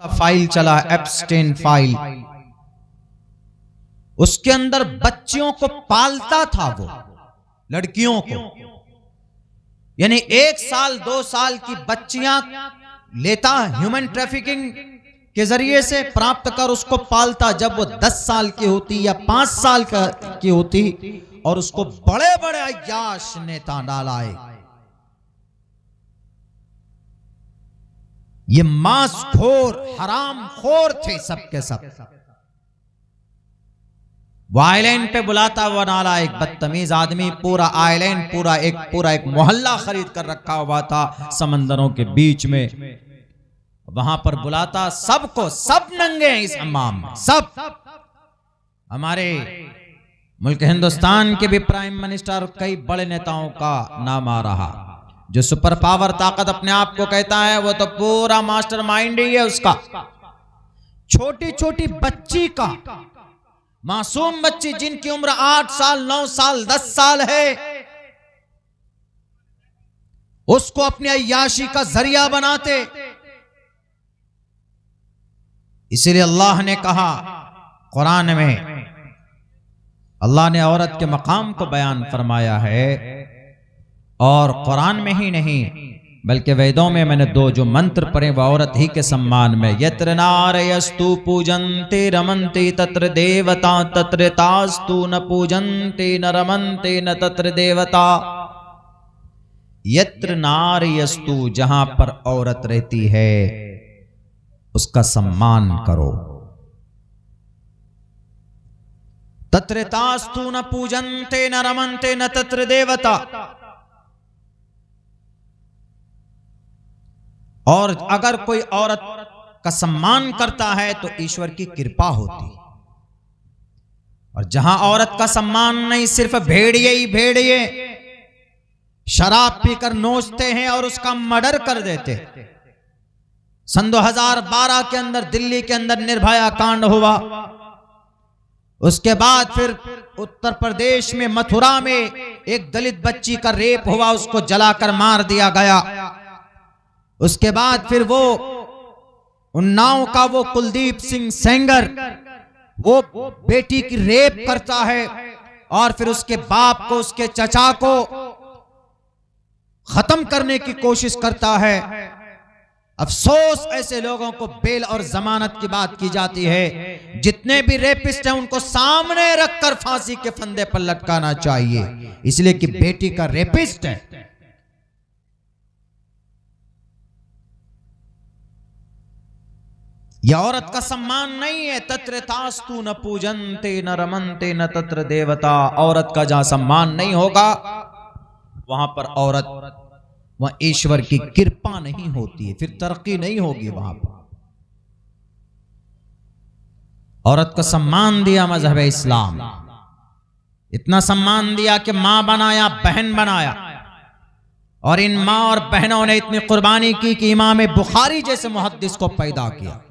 File चला, एप्स्टेन file, उसके अंदर बच्चियों को पालता था, वो लड़कियों को, यानी 1 साल 2 साल की बच्चियां लेता, ह्यूमन ट्रैफिकिंग के जरिए से प्राप्त कर उसको पालता। जब वो 10 साल की होती या 5 साल की होती और उसको बड़े बड़े अय्याश नेता डालाए। ये मांसखोर हरामखोर थे सबके सब। वो आइलैंड पे बुलाता, वो नालायक बदतमीज आदमी, पूरा आइलैंड, पूरा एक मोहल्ला खरीद कर रखा हुआ था समंदरों के बीच में। वहां पर बुलाता सबको, सब नंगे हैं इस हमाम में, सब। हमारे मुल्क हिंदुस्तान के भी प्राइम मिनिस्टर, कई बड़े नेताओं का नाम आ रहा। जो सुपर पावर ताकत अपने आप को कहता है, वो तो पूरा मास्टरमाइंड ही है उसका। छोटी छोटी बच्ची का, मासूम बच्ची जिनकी उम्र 8 साल 9 साल 10 साल है, उसको अपनी अय्याशी का जरिया बनाते। इसीलिए अल्लाह ने कहा कुरान में, अल्लाह ने औरत के मकाम को बयान फरमाया है। और कुरान में ही नहीं बल्कि वेदों में मैंने 2 जो मंत्र पढ़े वो औरत ही के सम्मान में। यत्र नारयस्तु पूजन्ते रमन्ते तत्र देवता तत्र तास्तु न पूजन्ते न रमन्ते न तत्र देवता। यत्र नारयस्तु, जहां पर औरत रहती है उसका सम्मान करो। तत्र तास्तु न पूजन्ते न रमन्ते न तत्र देवता। और अगर कोई औरत का सम्मान करता है तो ईश्वर की कृपा होती। और जहां औरत का सम्मान नहीं, सिर्फ भेड़िए ही भेड़िए शराब पीकर नोचते हैं और उसका मर्डर कर देते। सन 2012 के अंदर दिल्ली के अंदर निर्भया कांड हुआ। उसके बाद फिर उत्तर प्रदेश में मथुरा में एक दलित बच्ची का रेप हुआ, उसको जलाकर मार दिया गया। उसके बाद फिर वो उन्नाव का वो कुलदीप सिंह सेंगर, वो बेटी की रेप करता है और फिर उसके बाप को, उसके चचा को खत्म करने की कोशिश करता है। अफसोस, ऐसे लोगों को बेल और जमानत की बात की जाती है। जितने भी रेपिस्ट हैं उनको सामने रखकर फांसी के फंदे पर लटकाना चाहिए, इसलिए कि बेटी का रेपिस्ट है। यह औरत का सम्मान नहीं है। तत्र तास्तु न पूजन्ते न रमन्ते न तत्र देवता। औरत का जहां सम्मान नहीं होगा वहां पर औरत, वहां ईश्वर की कृपा नहीं होती है, फिर तरक्की नहीं होगी वहां पर। औरत को सम्मान दिया मजहब इस्लाम, इतना सम्मान दिया कि मां बनाया, बहन बनाया। और इन मां और बहनों ने इतनी कुर्बानी की कि इमाम बुखारी जैसे मुहद्दिस को पैदा किया।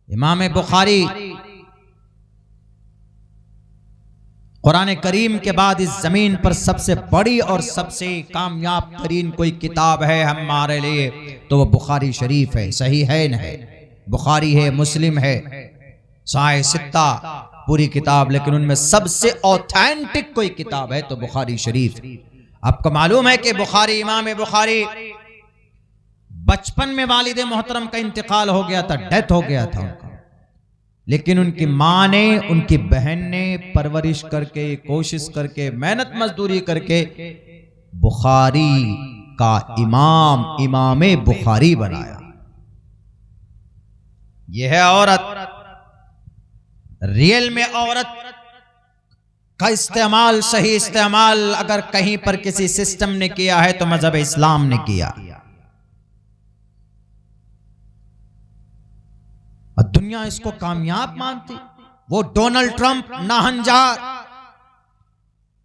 इमाम बुखारी कुरान करीम के बाद इस जमीन पर सबसे बड़ी और सबसे कामयाब तरीन कोई किताब है हमारे लिए तो वो बुखारी शरीफ है। सही है न है, बुखारी है, मुस्लिम है, साए सित्ता, पूरी किताब। लेकिन उनमें सबसे ऑथेंटिक कोई किताब है तो बुखारी शरीफ। आपको मालूम है कि बुखारी, इमाम बुखारी बचपन में वालिद मोहतरम का इंतकाल हो गया था, डेथ हो गया था उनका। लेकिन उनकी मां ने, उनकी बहन ने परवरिश करके, कोशिश करके, मेहनत मजदूरी करके बुखारी का इमाम बुखारी बनाया। यह है औरत। रियल में औरत का इस्तेमाल, सही इस्तेमाल अगर कहीं पर किसी सिस्टम ने किया है तो मजहब इस्लाम ने किया। और दुनिया इसको कामयाब मानती। वो डोनाल्ड ट्रंप नाहंजार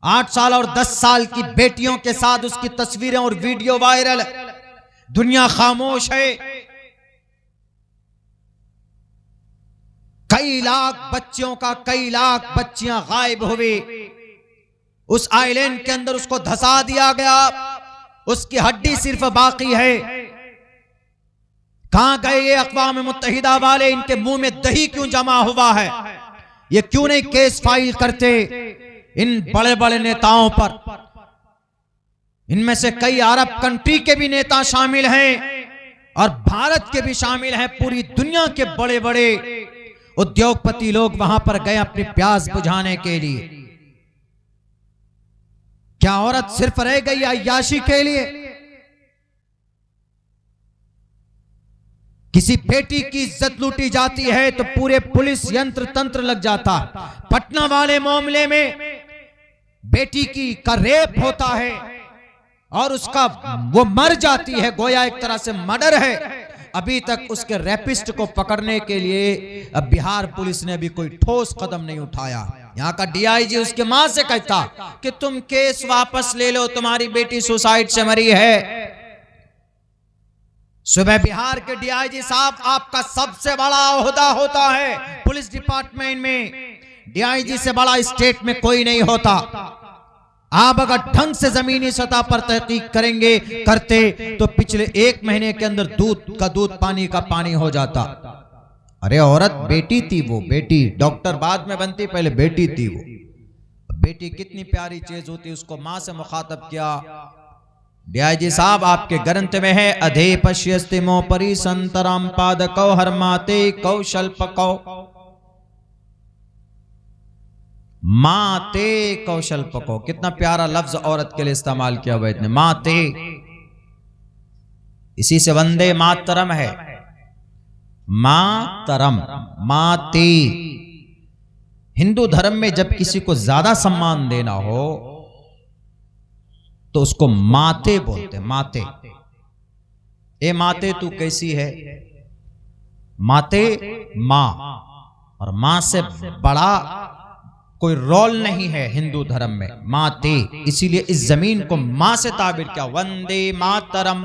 8 साल और 10 साल की बेटियों के साथ उसकी तस्वीरें और वीडियो वायरल, दुनिया खामोश है। कई लाख बच्चियों का, कई लाख बच्चियां गायब हुई। उस आइलैंड के अंदर उसको धंसा दिया गया, उसकी हड्डी सिर्फ बाकी है। कहां गए ये अक़वाम मुत्तहिदा वाले? इनके मुंह में दही क्यों जमा हुआ है? ये क्यों नहीं केस फाइल करते इन बड़े बड़े नेताओं पर? इनमें से कई अरब कंट्री के भी नेता शामिल हैं और भारत के भी शामिल हैं। पूरी दुनिया के बड़े बड़े उद्योगपति लोग वहां पर गए अपनी प्यास बुझाने के लिए। क्या औरत सिर्फ रह गई अय्याशी के लिए? किसी बेटी की इज्जत लूटी जाती है तो पूरे पुलिस यंत्र तंत्र लग जाता। पटना वाले मामले में बेटी का रेप होता है और उसका वो मर जाती है, गोया एक तरह से मर्डर है। अभी तक उसके रेपिस्ट को पकड़ने के लिए अब बिहार पुलिस ने अभी कोई ठोस कदम नहीं उठाया। यहाँ का डीआईजी उसके मां से कहता कि तुम केस वापस ले लो, तुम्हारी बेटी सुसाइड से मरी है। सुबह बिहार के डीआईजी साहब, आपका सबसे बड़ा ओहदा होता है पुलिस डिपार्टमेंट में, डीआईजी से बड़ा स्टेट में कोई नहीं होता। आप अगर ढंग से जमीनी सतह पर तहकीक करते तो पिछले 1 महीने के अंदर दूध का दूध, पानी का पानी हो जाता। अरे औरत बेटी थी, वो बेटी डॉक्टर बाद में बनती, पहले बेटी थी वो। बेटी कितनी प्यारी चीज होती, उसको मां से मुखातब किया। डीआईजी साहब, आपके ग्रंथ में है अधे पश्यस्तिमो परि संतराम पादकौ हरमाते कौशल्पकौ, माते कौशल्पको। कितना प्यारा लफ्ज औरत के लिए इस्तेमाल किया हुआ इतने, माते। इसी से वंदे मातरम है, मातरम, माते। हिंदू धर्म में जब किसी को ज्यादा सम्मान देना हो तो उसको माते बोलते, माते। ए माते तू कैसी है? माते मां, और मां से बड़ा कोई रोल नहीं है हिंदू धर्म में, माते। इसीलिए इस जमीन को मां से ताबिर किया, वंदे मातरम।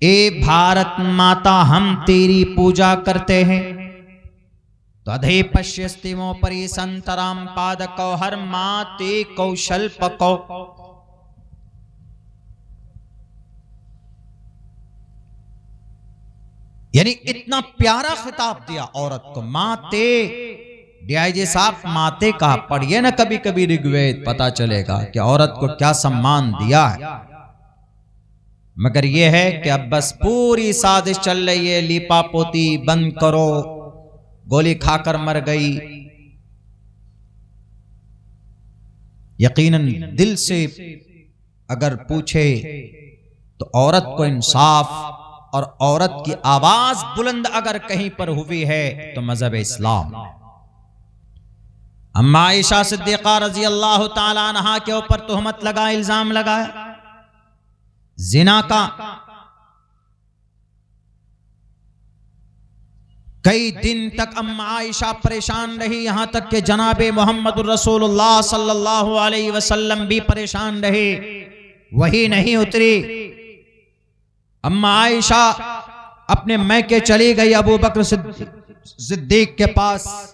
ए भारत माता, हम तेरी पूजा करते हैं। तो अधे पश्यस्तिमो परि संतराम पादकौ हर माते कौशल्पकौ। यानी इतना प्यारा खिताब दिया औरत को, माते। डीआईजी साहब, माते कहा, पढ़िए ना कभी कभी ऋग्वेद, पता चलेगा कि औरत को क्या सम्मान दिया है। मगर यह है कि अब बस पूरी साजिश चल रही है, लीपा पोती बंद करो, गोली खाकर मर गई। यकीनन दिल से अगर पूछे तो औरत को इंसाफ और औरत की आवाज बुलंद अगर कहीं पर हुई है तो मजहब इस्लाम। अम्मा आयशा सिद्दीक़ा रज़ी अल्लाह ताला अन्हा के ऊपर तुहमत लगा, इल्जाम लगाया जिना का। कई दिन तक अम्मा आयशा परेशान रही, यहां तक कि जनाबे मोहम्मद रसूलुल्लाह सल्लल्लाहु अलैहि वसल्लम भी परेशान रहे, वही नहीं उतरी। अम्मा आयशा अपने मैके चली गई अबू बकर सिद्दीक के पास।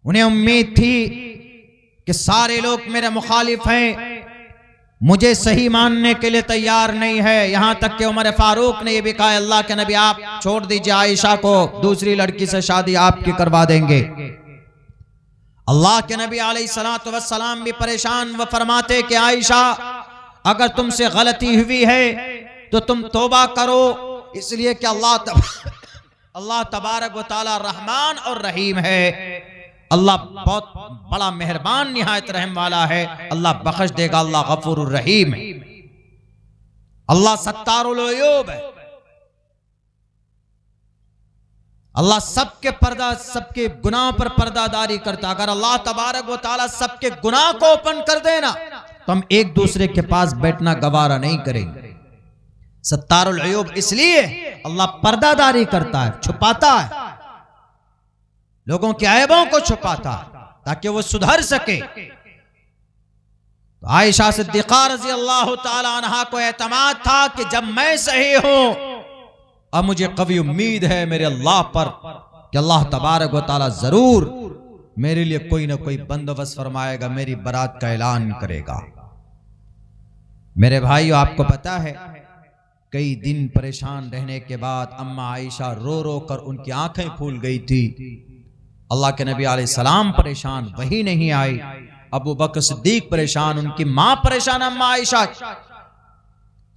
उन्हें उम्मीद थी कि सारे लोग मेरे मुखालिफ हैं, मुझे सही मानने के लिए तैयार नहीं है। यहां तक कि उमर फारूक ने यह भी कहा, अल्लाह के नबी आप छोड़ दीजिए आयशा को, दूसरी लड़की से शादी आपकी करवा देंगे। अल्लाह के नबी अलैहिस्सलातु वस्सलाम भी परेशान, व फरमाते कि आयशा अगर तुमसे गलती हुई है तो तुम तौबा करो, इसलिए कि अल्लाह तबारक व तआला रहमान और रहीम है। अल्लाह बहुत बड़ा मेहरबान निहायत रहम वाला है, अल्लाह बख्श देगा, अल्लाह गफूरुर रहीम है, अल्लाह सत्तारुल अयूब है, अल्लाह सबके पर्दा, सबके गुनाह पर पर्दादारी करता। अगर अल्लाह तबारक व तआला सबके गुनाह को ओपन कर देना तो हम एक दूसरे के पास बैठना गवारा नहीं करेंगे। सत्तारुल अयूब इसलिए अल्लाह पर्दादारी करता है, छुपाता है, लोगों के ऐबों को छुपाता ताकि वो सुधर सके। तो आयशा सिद्दीक़ा रज़ी अल्लाह ताला अन्हा को एतमाद था कि जब मैं सही हूं, अब मुझे कभी उम्मीद है मेरे अल्लाह पर कि अल्लाह तबारक व तआला जरूर मेरे लिए कोई ना कोई बंदोबस्त फरमाएगा, मेरी बरात का ऐलान करेगा। मेरे भाइयों, आपको पता है कई दिन परेशान रहने के बाद अम्मा आयशा रो रो कर उनकी आंखें फूल गई थी। अल्लाह के नबी अलैहिस्सलाम परेशान, वही नहीं आई। अबू बकर सिद्दीक परेशान, उनकी मां परेशान अम्मा आयशा।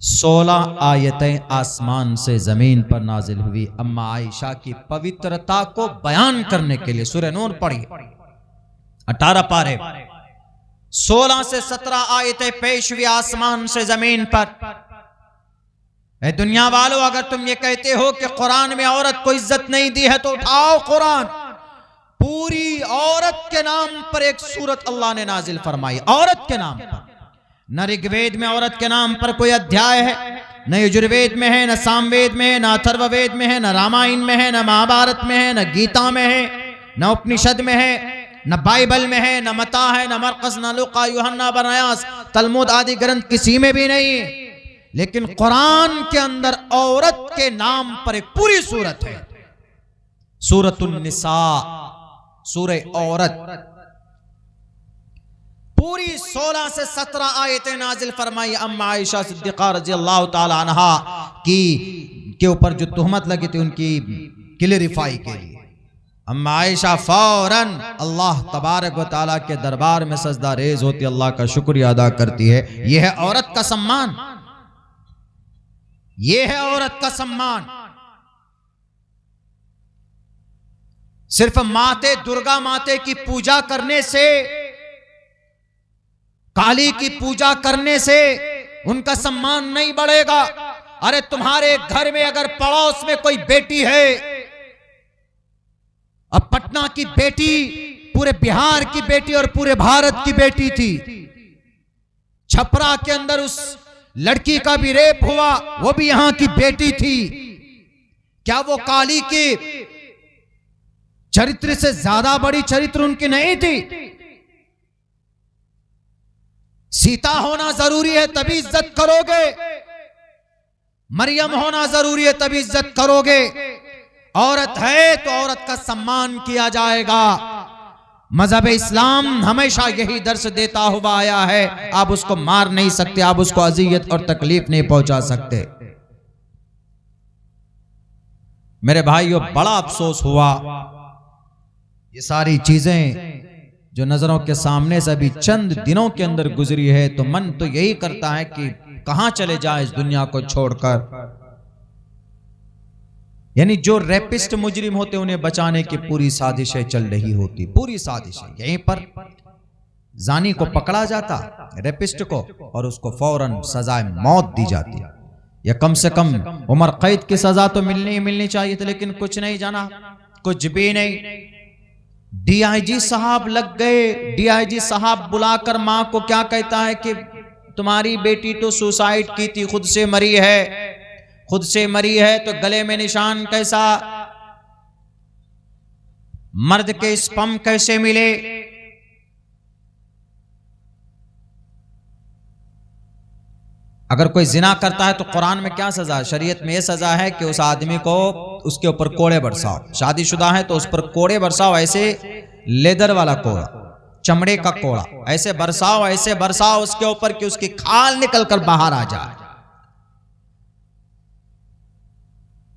16 आयतें आसमान से जमीन पर नाजिल हुई अम्मा आयशा की पवित्रता को बयान करने के लिए। सूरह नूर पढ़िए, 18 पारे, 16 से 17 आयतें पेश हुई आसमान से जमीन पर। ए दुनिया वालों, अगर तुम ये कहते हो कि कुरान में औरत को इज्जत नहीं दी है तो उठाओ कुरान, पूरी औरत के नाम पर एक सूरत अल्लाह ने नाजिल फरमाई, औरत के नाम पर। न ऋग्वेद में औरत के नाम पर कोई अध्याय है, न यजुर्वेद में है, न सामवेद में है, न अथर्ववेद में है, न रामायण में है, न महाभारत में है, न गीता में है, न उपनिषद में है, न बाइबल में है, न मता है, न मरकस, न लुका, यूहन्ना, बरयास, तलमुद आदि ग्रंथ किसी में भी नहीं। लेकिन कुरान के अंदर औरत के नाम पर एक पूरी सूरत है, सूरतुन निसा, सूरह औरत। पूरी 16 से 17 आयतें नाजिल फरमाई अम्मा आयशा सिद्दीक़ा रज़ी अल्लाह ताला अन्हा के ऊपर जो तुहमत लगी थी उनकी क्लियरिफाई के लिए। अम्मा आयशा फौरन अल्लाह तबारक व तआला के दरबार में सजदा रेज होती, अल्लाह का शुक्रिया अदा करती है। यह है औरत का सम्मान, यह है औरत का सम्मान। सिर्फ माते दुर्गा माते की पूजा करने से, काली की पूजा करने से उनका सम्मान नहीं बढ़ेगा। अरे तुम्हारे घर में अगर पड़ोस में कोई बेटी है, अब पटना की बेटी पूरे बिहार की बेटी और पूरे भारत की बेटी थी, छपरा के अंदर उस लड़की का भी रेप हुआ, वो भी यहां की बेटी थी। क्या वो काली के चरित्र से ज्यादा बड़ी चरित्र उनकी नहीं थी? सीता होना जरूरी है तभी इज्जत करोगे, मरियम होना जरूरी है तभी इज्जत करोगे। औरत है तो औरत का सम्मान किया जाएगा। मजहब इस्लाम हमेशा यही दर्श देता हुआ आया है। आप उसको मार नहीं सकते, आप उसको अजियत और तकलीफ नहीं पहुंचा सकते। मेरे भाइयों, बड़ा अफसोस हुआ, ये सारी चीजें जो नजरों के सामने से अभी चंद दिनों के अंदर गुजरी है, तो मन तो यही करता है कि कहां चले जाए इस दुनिया को छोड़कर। यानी जो रेपिस्ट मुजरिम होते उन्हें बचाने की पूरी साजिशें चल रही होती, पूरी साजिशें। यहीं पर जानी को पकड़ा जाता, रेपिस्ट को, और उसको फौरन सजाए मौत दी जाती, या कम से कम उम्र कैद की सजा तो मिलनी चाहिए थी, लेकिन कुछ नहीं जाना, कुछ भी नहीं। डीआईजी साहब लग गए। डीआईजी साहब बुलाकर मां को क्या कहता है कि तुम्हारी बेटी तो सुसाइड की थी, खुद से मरी है, खुद से मरी है। तो गले में निशान कैसा, मर्द के स्पर्म कैसे मिले? अगर कोई जिना करता है तो कुरान में क्या सजा है? शरीयत में यह सजा है कि उस आदमी को उसके ऊपर कोड़े बरसाओ। शादीशुदा है तो उस पर कोड़े बरसाओ, ऐसे लेदर वाला कोड़ा, चमड़े का कोड़ा, ऐसे बरसाओ उसके ऊपर कि उसकी खाल निकलकर बाहर आ जाए।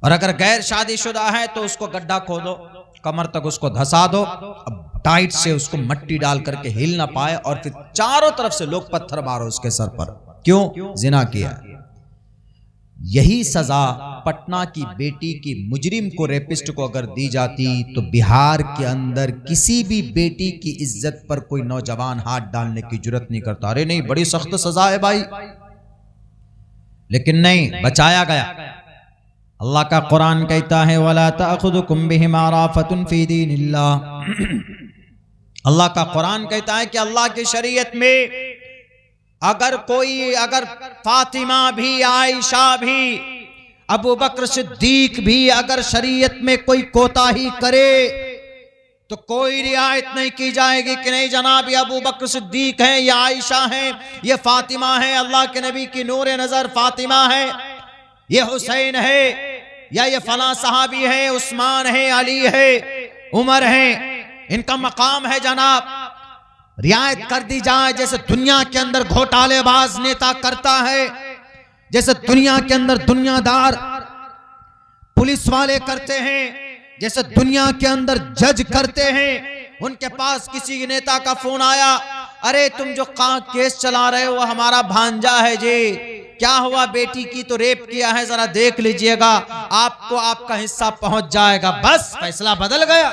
और अगर गैर शादीशुदा है तो उसको गड्ढा खोदो, कमर तक उसको धंसा दो, अब टाइट से उसको मट्टी डाल करके हिल ना पाए, और फिर चारों तरफ से लोग पत्थर मारो उसके सर पर। क्यों? जिना किया। यही सजा पटना की बेटी की मुजरिम को, रेपिस्ट को अगर दी जाती तो बिहार के अंदर किसी भी बेटी की इज्जत पर कोई नौजवान हाथ डालने की जुर्रत नहीं करता। अरे नहीं, बड़ी सख्त सजा है भाई, लेकिन नहीं, बचाया गया। अल्लाह का कुरान कहता है वला तअखुदुकुम बिहिमा राफतुन फी दीनिल्लाह। अल्लाह का कुरान कहता है कि अल्लाह की शरीयत में अगर फातिमा भी, आयशा भी, अबू बकर सिद्दीक भी अगर शरीयत में कोई कोताही करे तो कोई रियायत नहीं की जाएगी कि नहीं जनाब ये अबू बकर सिद्दीक है, ये आयशा है, ये फातिमा है, अल्लाह के नबी की नूर नजर फातिमा है, ये हुसैन है, या ये फला सहाबी है, उस्मान है, अली है, उमर है, इनका मकाम है जनाब, रियायत कर दी जाए। जैसे दुनिया के अंदर घोटालेबाज नेता करता है, जैसे दुनिया के अंदर दुनियादार पुलिस वाले करते हैं, जैसे दुनिया के अंदर जज करते हैं। उनके पास किसी नेता का फोन आया, अरे तुम जो केस चला रहे हो वो हमारा भांजा है जी, क्या हुआ, बेटी की तो रेप किया है, जरा देख लीजिएगा, आपको आपका हिस्सा पहुंच जाएगा, बस फैसला बदल गया।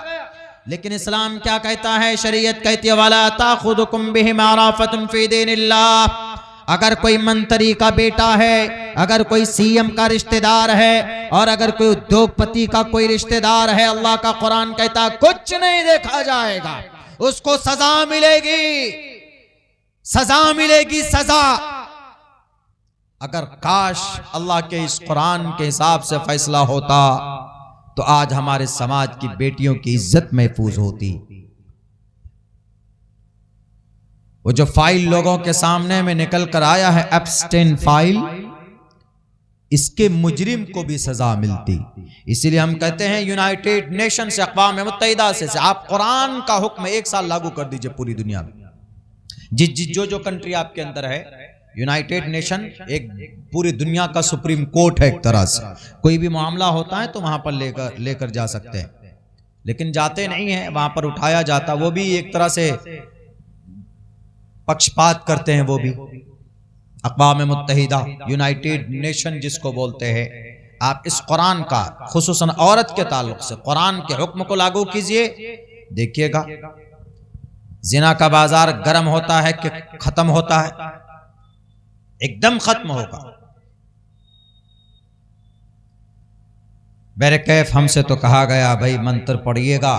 लेकिन इस्लाम क्या कहता है? शरीयत कहती है वाला ताखुदुकुम बिहिमा राफतुन फी दीनिल्लाह। अगर कोई मंत्री का बेटा है, अगर कोई सीएम का रिश्तेदार है, और अगर कोई उद्योगपति का कोई रिश्तेदार है, अल्लाह का कुरान कहता कुछ नहीं देखा जाएगा, उसको सजा मिलेगी, सजा मिलेगी, सजा। अगर काश अल्लाह के इस कुरान के हिसाब से फैसला होता तो आज हमारे समाज की बेटियों की इज्जत महफूज होती। वो जो फाइल लोगों के सामने में निकल कर आया है, एप्स्टेन फाइल, इसके मुजरिम को भी सजा मिलती। इसीलिए हम कहते हैं यूनाइटेड नेशन से, अक़वाम मुत्तहिदा से आप कुरान का हुक्म 1 साल लागू कर दीजिए पूरी दुनिया में। जो कंट्री आपके अंदर है, यूनाइटेड नेशन एक पूरी दुनिया का सुप्रीम कोर्ट है एक तरह से। कोई भी मामला होता है तो वहां पर लेकर जा सकते हैं, लेकिन जाते नहीं है, वहां पर उठाया जाता, वो भी एक तरह से पक्षपात करते हैं। वो भी अक़वाम मुत्तहिदा, यूनाइटेड नेशन जिसको बोलते हैं, आप इस कुरान का खुसूसन औरत के ताल्लुक से कुरान के हुक्म को लागू कीजिए, देखिएगा जिना का बाजार गर्म होता है कि खत्म होता है, एकदम खत्म होगा। मेरे कैफ हमसे तो कहा गया भाई मंत्र पढ़िएगा,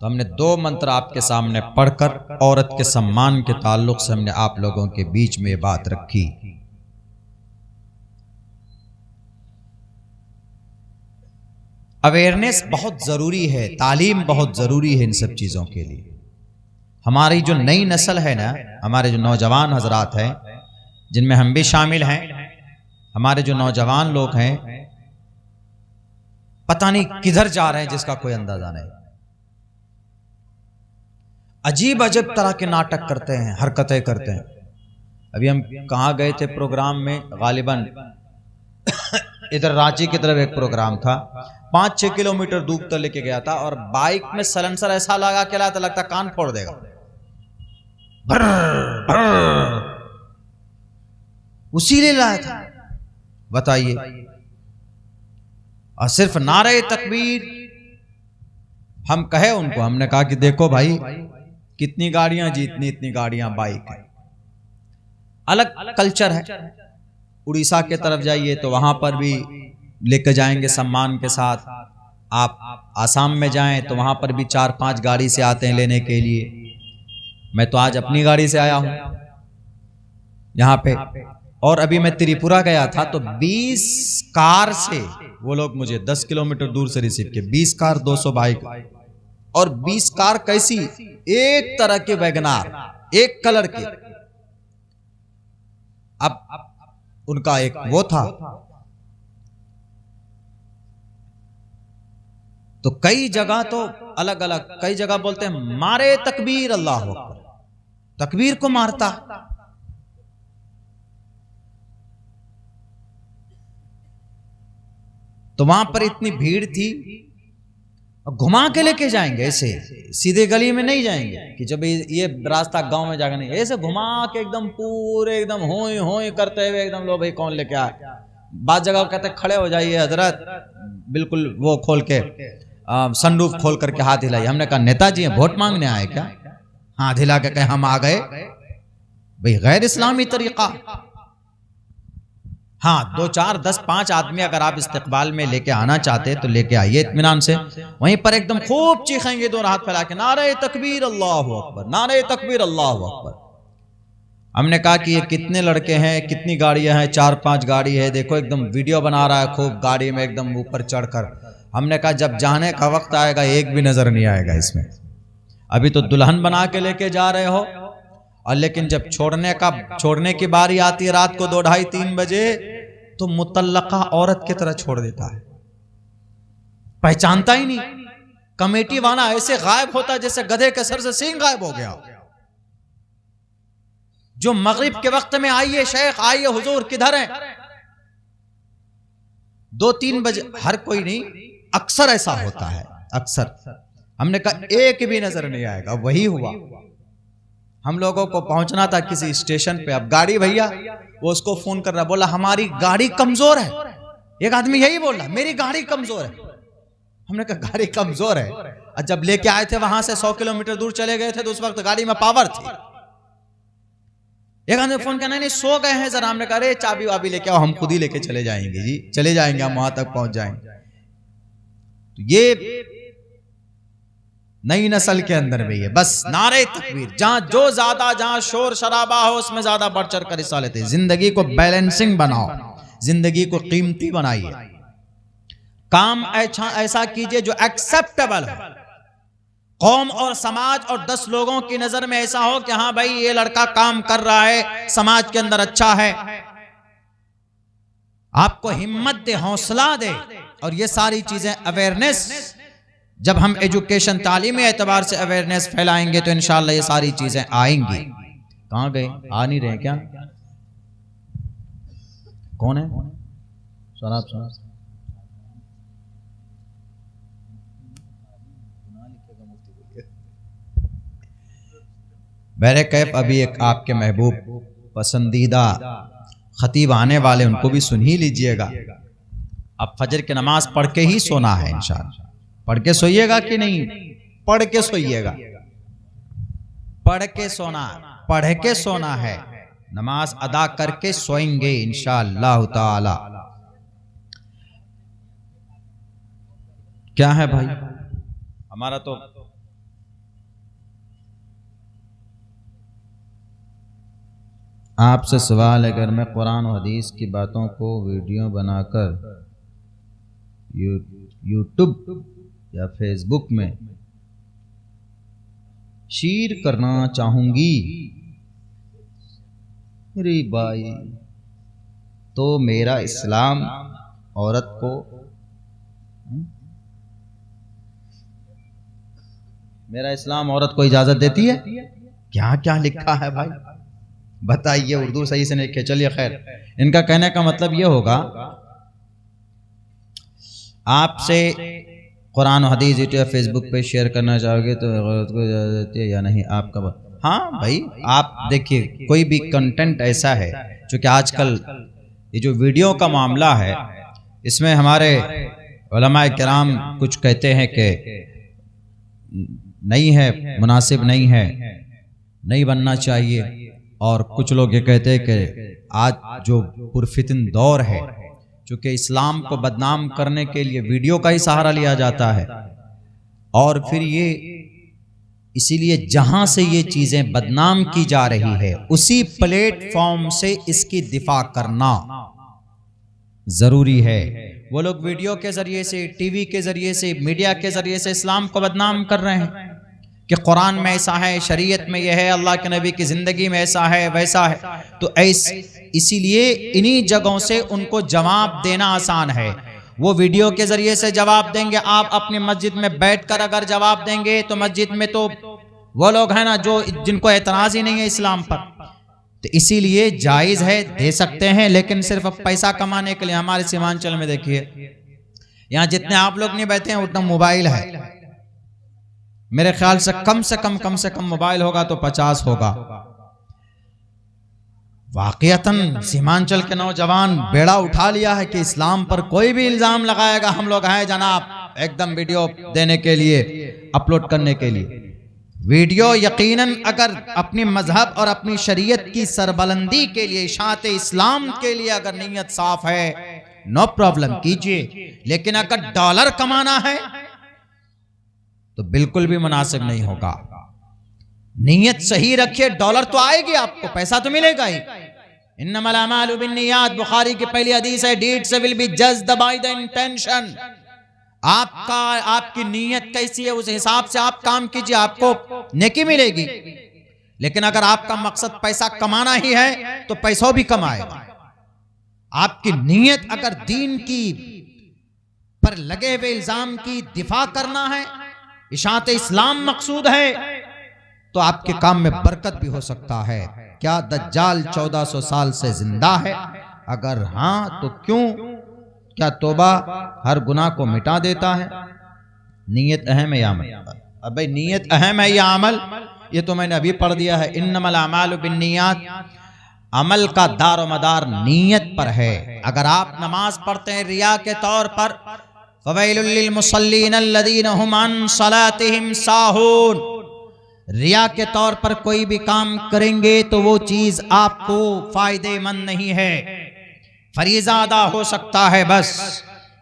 तो हमने 2 मंत्र आपके सामने पढ़कर औरत के सम्मान के ताल्लुक से हमने आप लोगों के बीच में ये बात रखी। अवेयरनेस बहुत जरूरी है, तालीम बहुत जरूरी है इन सब चीजों के लिए। हमारी जो नई नस्ल है ना, हमारे जो नौजवान हजरात हैं, जिनमें हम भी शामिल हैं, हमारे जो नौजवान लोग हैं पता नहीं किधर जा रहे हैं जिसका कोई अंदाजा नहीं। अजीब अजीब तरह के नाटक करते हैं, हरकतें करते हैं। अभी हम कहाँ गए थे प्रोग्राम में, गालिबन इधर रांची की तरफ एक प्रोग्राम था, 5-6 किलोमीटर दूर तक लेके गया था, और बाइक में सलेंसर ऐसा लगा के लाया था लगता कान फोड़ देगा, उसी लिए लाया था, बताइए। और सिर्फ नारे तकबीर हम कहे उनको, हमने कहा कि देखो भाई कितनी गाड़ियां जी, इतनी गाड़ियां बाइक है, अलग कल्चर है। उड़ीसा के तरफ जाइए तो वहां पर भी लेकर जाएंगे सम्मान के साथ। आप आसाम में जाएं तो वहां पर भी 4-5 गाड़ी से आते हैं लेने के लिए। मैं तो आज अपनी गाड़ी से आया हूं यहाँ पे, और अभी मैं त्रिपुरा गया था तो 20 कार से वो लोग मुझे 10 किलोमीटर दूर से रिसीव किए। 20 कार, 200 बाइक, और 20 कार कैसी, एक तरह के वैगनार, एक कलर के। अब उनका एक वो था, तो कई जगह तो अलग अलग, कई जगह बोलते हैं मारे तकबीर, अल्लाह अकबर, तकबीर को मारता। तो वहां पर इतनी भीड़ थी, घुमा के लेके जाएंगे, ऐसे सीधे गली में नहीं जाएंगे कि जब ये रास्ता गांव में जाकर नहीं, ऐसे घुमा के एकदम पूरे एकदम होई होई करते हुए एकदम, लो भाई कौन लेके आए। बाद जगह कहते खड़े हो जाइए हजरत, बिल्कुल वो खोल के सनरूफ खोल करके हाथ हिलाई। हमने कहा नेताजी हैं, वोट मांगने आए क्या? हाथ हिला के कहे हम आ गए। भाई गैर इस्लामी तरीका। हाँ, 2, 4, 10, 5 आदमी अगर आप इस्तिकबाल में लेके आना चाहते तो लेके आइए इत्मीनान से। वहीं पर एकदम खूब चीखेंगे, 2 हाथ फैला के नारे तकबीर अल्लाहु अकबर, नारे तकबीर अल्लाहु अकबर। हमने कहा कि ये कितने लड़के हैं, कितनी गाड़ियां हैं? 4-5 गाड़ी है, देखो एकदम वीडियो बना रहा है खूब गाड़ी में एकदम ऊपर चढ़कर। हमने कहा जब जाने का वक्त आएगा एक भी नजर नहीं आएगा इसमें। अभी तो दुल्हन बना के लेके जा रहे हो, और लेकिन जब छोड़ने की बारी आती है रात को 2, 2:30, 3 बजे, तो मुतल्लका औरत की तरह छोड़ देता है, पहचानता ही नहीं। कमेटी वाला ऐसे गायब होता है जैसे गधे के सर से सींग गायब हो गया। जो मगरिब के वक्त में आइए शेख, आइए हुजूर, किधर हैं? 2-3 बजे, हर कोई नहीं, अक्सर ऐसा होता है, अक्सर। हमने कहा एक भी नजर नहीं आएगा, वही हुआ। हम लोगों को पहुंचना था किसी स्टेशन पे, अब गाड़ी भैया, वो उसको फोन कर रहा, बोला हमारी गाड़ी कमजोर है। एक आदमी यही बोल रहा, मेरी गाड़ी कमजोर है। हमने कहा गाड़ी कमजोर है, और जब लेके आए थे वहां से 100 किलोमीटर दूर चले गए थे तो उस वक्त गाड़ी में पावर थी। एक आदमी फोन करना, नहीं सो गए हैं जरा। हमने कहा अरे चाबी वाबी लेके आओ, हम खुद ही लेके चले जाएंगे जी, चले जाएंगे, हम वहां तक पहुंच जाएंगे। तो ये नई नस्ल के अंदर में ये बस नारे तकबीर, जहां जो ज्यादा, जहां शोर शराबा हो उसमें ज्यादा बढ़ चढ़ कर हिस्सा लेते हैं। जिंदगी को बैलेंसिंग बनाओ, जिंदगी को कीमती बनाइए, काम ऐसा कीजिए जो एक्सेप्टेबल हो, कौम और समाज और 10 लोगों की नजर में ऐसा हो कि हाँ भाई ये लड़का काम कर रहा है, समाज के अंदर अच्छा है, आपको हिम्मत दे, हौसला दे। और ये सारी चीजें अवेयरनेस, जब हम एजुकेशन तालीमी एतबार से अवेयरनेस फैलाएंगे तो इंशाअल्लाह ये सारी चीजें आएंगी। कहाँ गए, आ नहीं रहे क्या? कौन है? सुना मेरे कैफ। अभी एक आपके महबूब पसंदीदा खतीब आने वाले, उनको भी सुन ही लीजिएगा। अब फजर की नमाज पढ़ के ही सोना है इंशाअल्लाह। पढ़ के सोइएगा कि नहीं? पढ़ के सोइएगा, पढ़ के सोना, पढ़ के सोना है, नमाज अदा करके सोएंगे इंशाअल्लाह ताला। क्या है भाई हमारा तो आपसे सवाल है, अगर मैं कुरान और हदीस की बातों को वीडियो बनाकर यूट्यूब या फेसबुक में शेयर करना चाहूंगी मेरी भाई, तो मेरा इस्लाम औरत को इजाजत देती है? क्या क्या लिखा है भाई बताइए, उर्दू सही से नहीं लिखे। चलिए खैर, इनका कहने का मतलब ये होगा, आपसे कुरान और हदीस यूट्यूब फेसबुक पे शेयर करना चाहोगे तो औरत को इजाजत देती है या नहीं? आपका हाँ भाई, आप देखिए कोई भी कंटेंट ऐसा है, क्योंकि आजकल ये जो वीडियो का मामला है, इसमें हमारे उलमाए किराम कुछ कहते हैं कि नहीं है, मुनासिब नहीं है, नहीं बनना चाहिए। और कुछ लोग ये कहते हैं कि आज जो पुरफितन दौर है, चूंकि इस्लाम को बदनाम करने के लिए वीडियो का ही सहारा लिया जाता है, और फिर ये इसीलिए जहां से ये चीजें बदनाम की जा रही है उसी प्लेटफॉर्म से इसकी दिफा करना जरूरी है। वो लोग वीडियो के जरिए से, टीवी के जरिए से, मीडिया के जरिए से इस्लाम को बदनाम कर रहे हैं कि कुरान में ऐसा है, शरीयत में यह है, अल्लाह के नबी की जिंदगी में ऐसा है, वैसा है। तो इसीलिए इन्हीं जगहों से उनको जवाब देना आसान है। वो वीडियो के जरिए से जवाब देंगे, आप अपनी मस्जिद में बैठकर अगर जवाब देंगे तो मस्जिद में तो वो लोग हैं ना जो जिनको एतराज ही नहीं है इस्लाम पर। तो इसीलिए जायज है, दे सकते हैं, लेकिन सिर्फ पैसा कमाने के लिए। हमारे सीमांचल में देखिए, यहाँ जितने आप लोग नहीं बैठे हैं उतना मोबाइल है। मेरे ख्याल से कम से कम मोबाइल होगा तो 50 होगा। वाकईतन सीमांचल के नौजवान बेड़ा उठा लिया है कि इस्लाम पर कोई भी इल्जाम लगाएगा, हम लोग हैं जनाब एकदम वीडियो देने के लिए, अपलोड करने के लिए। वीडियो यकीनन अगर अपनी मजहब और अपनी शरीयत की सरबलंदी के लिए, इशाअत इस्लाम के लिए अगर नीयत साफ है, नो प्रॉब्लम, कीजिए। लेकिन अगर डॉलर कमाना है तो बिल्कुल भी मुनासिब नहीं होगा। नीयत सही रखिए, डॉलर तो आएगी, आपको पैसा तो मिलेगा ही। इन्नमल अमालु बिन्नियात, बुखारी की पहली हदीस है, deeds will be judged by the intention. आपकी नीयत कैसी है उस हिसाब से आप काम कीजिए, आपको नेकी मिलेगी। लेकिन अगर आपका मकसद पैसा कमाना ही है तो पैसा भी कमाएगा। आपकी नीयत अगर दीन की पर लगे हुए इल्जाम की दिफा करना है, इशाअत इस्लाम मकसूद है, तो आपके काम में बरकत भी हो सकता है। क्या दज्जाल 1400 साल से जिंदा है? अगर हाँ तो क्यों? क्या तौबा हर गुनाह को मिटा देता है? नीयत अहम है या अमल? अब भाई नीयत अहम है या अमल, ये तो मैंने अभी पढ़ दिया है। इन्नमल अमालु बिन्नियात, अमल का दारो मदार नीयत पर है। अगर आप नमाज पढ़ते हैं रिया के तौर पर, फवैलुल लिल मुसल्लीन अल्लज़ीना हुम अन सलातिहिम साहून, रिया के तौर पर कोई भी काम करेंगे तो वो चीज आपको फायदेमंद नहीं है। फरीज़ा अदा हो सकता है बस।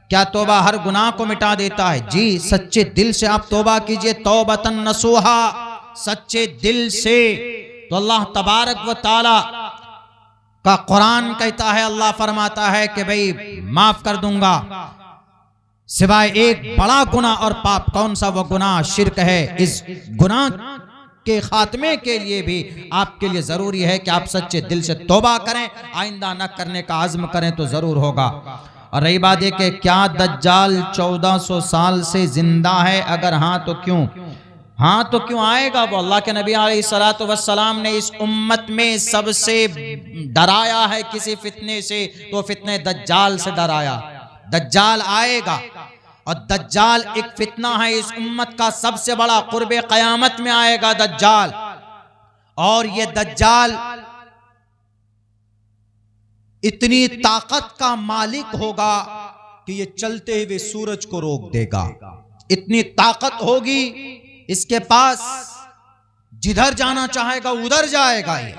क्या तौबा हर गुनाह को मिटा देता है? जी, सच्चे दिल से आप तौबा कीजिए, तौबतन नसूहा, सच्चे दिल से। तो अल्लाह तबारक व ताला का कुरान कहता है, अल्लाह फरमाता है कि भाई माफ कर दूंगा सिवाय एक बड़ा गुनाह और पाप। कौन सा वो गुनाह? शिर्क है। इस गुनाह के खात्मे के लिए भी आपके लिए जरूरी है कि आप सच्चे दिल से तौबा करें, आइंदा न करने का आज़्म करें तो जरूर होगा। और रही बात है कि क्या दज्जाल 1400 साल से जिंदा है? अगर हाँ तो क्यों? हाँ तो क्यों आएगा वो? अल्लाह के नबी अलैहिस्सलातु वस्सलाम ने इस उम्मत में सबसे डराया है किसी फितने से, तो फितने दज्जाल से डराया। दज्जाल आएगा और दज्जाल एक फितना है इस उम्मत का सबसे बड़ा, कुर्बे क़यामत में आएगा दज्जाल। और ये दज्जाल इतनी ताकत का मालिक होगा कि ये चलते हुए सूरज को रोक देगा। इतनी ताकत होगी इसके पास, जिधर जाना चाहेगा उधर जाएगा। ये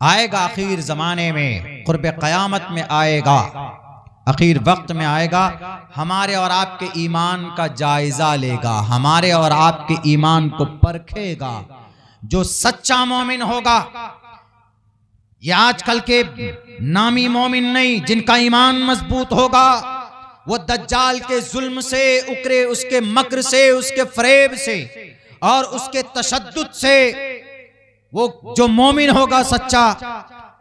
आएगा आखिर जमाने में, कुर्बे क़यामत में आएगा, आखिर वक्त में आएगा। हमारे और आपके ईमान का जायजा लेगा, हमारे और आपके ईमान को परखेगा। जो सच्चा मोमिन होगा, ये आजकल के नामी मोमिन नहीं, जिनका ईमान मजबूत होगा, वो दज्जाल के जुल्म से, उकरे उसके मक्र से, उसके फरेब से और उसके तशद्दुद से, वो जो मोमिन होगा सच्चा,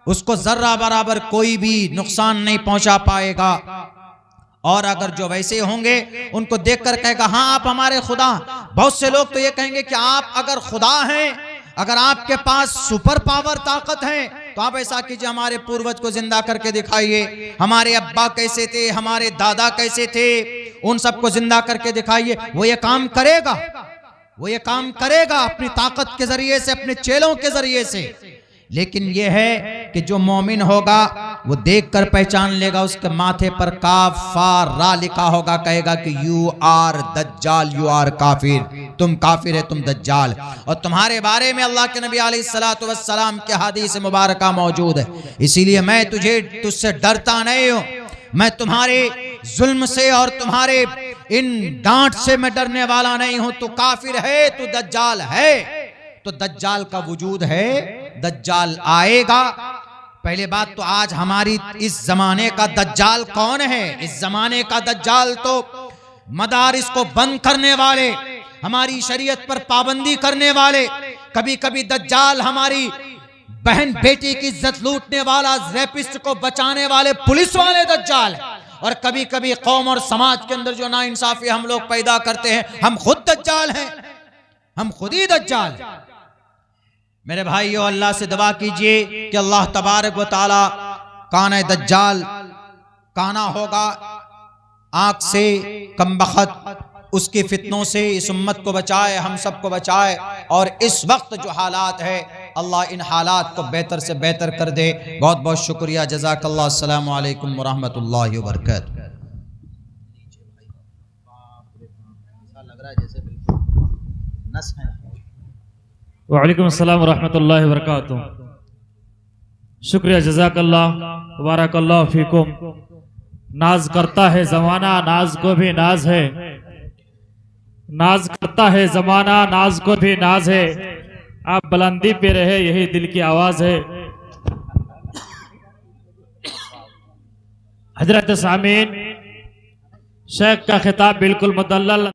उसको जर्रा बराबर कोई भी नुकसान नहीं पहुंचा पाएगा। और अगर जो वैसे होंगे उनको देखकर कहेगा हाँ आप हमारे खुदा। बहुत से लोग तो ये कहेंगे कि आप अगर खुदा हैं, अगर आपके पास सुपर पावर ताकत है, तो आप ऐसा कीजिए, हमारे पूर्वज को जिंदा करके दिखाइए, हमारे अब्बा कैसे थे, हमारे दादा कैसे थे, उन सबको जिंदा करके दिखाइए। वो ये काम करेगा, वो ये काम करेगा अपनी ताकत के जरिए से, अपने चेलों के जरिए से। लेकिन यह है कि जो मोमिन होगा वो देखकर पहचान लेगा, उसके माथे पर काफारा लिखा होगा, कहेगा कि यू आर दज्जाल, यू आर काफिर, तुम काफिर है, तुम दज्जाल। और तुम्हारे बारे में अल्लाह के नबी अलैहिस्सलातु वस्सलाम के हदीस मुबारक मौजूद है। इसीलिए मैं तुझसे डरता नहीं हूँ, मैं तुम्हारे जुल्म से और तुम्हारे इन डांट से मैं डरने वाला नहीं हूं। तू काफिर है, तू दज्जाल है। तो दज्जाल का वजूद है, दज्जाल आएगा। पहले बात तो आज हमारी इस जमाने का दज्जाल कौन है? इस जमाने का दज्जाल तो मदारिस को बंद करने वाले, हमारी शरीयत पर पाबंदी करने वाले, कभी कभी दज्जाल हमारी बहन बेटी की इज्जत लूटने वाला, रेपिस्ट को बचाने वाले पुलिस वाले दज्जाल है। और कभी कभी कौम और समाज के अंदर जो नाइंसाफी हम लोग पैदा करते हैं, हम खुद दज्जाल हैं, हम खुद ही दज्जाल हैं। मेरे भाइयों, अल्लाह से दुआ कीजिए कि अल्लाह तबारक व तआला काना दज्जाल, काना होगा आंख से कमबख्त, उसके फितनों से इस उम्मत को बचाए, हम सबको बचाए। और इस वक्त जो हालात है, अल्लाह इन हालात को बेहतर से बेहतर कर दे। बहुत बहुत शुक्रिया, जज़ाकल्लाह। अस्सलामु अलैकुम व रहमतुल्लाहि व बरकातहू। लग रहा है जैसे बिल्कुल नस है। वालेकुम अस्सलाम व रहमतुल्लाहि व बरकातहू। शुक्रिया, जज़ाकल्लाह, बारकल्लाह फीकुम। नाज करता है जमाना, नाज को भी नाज है, नाज करता है जमाना, नाज को भी नाज है। आप बुलंदी पे रहे, यही दिल की आवाज है। हजरत सामीन, शेख का खिताब बिल्कुल मुदल्लल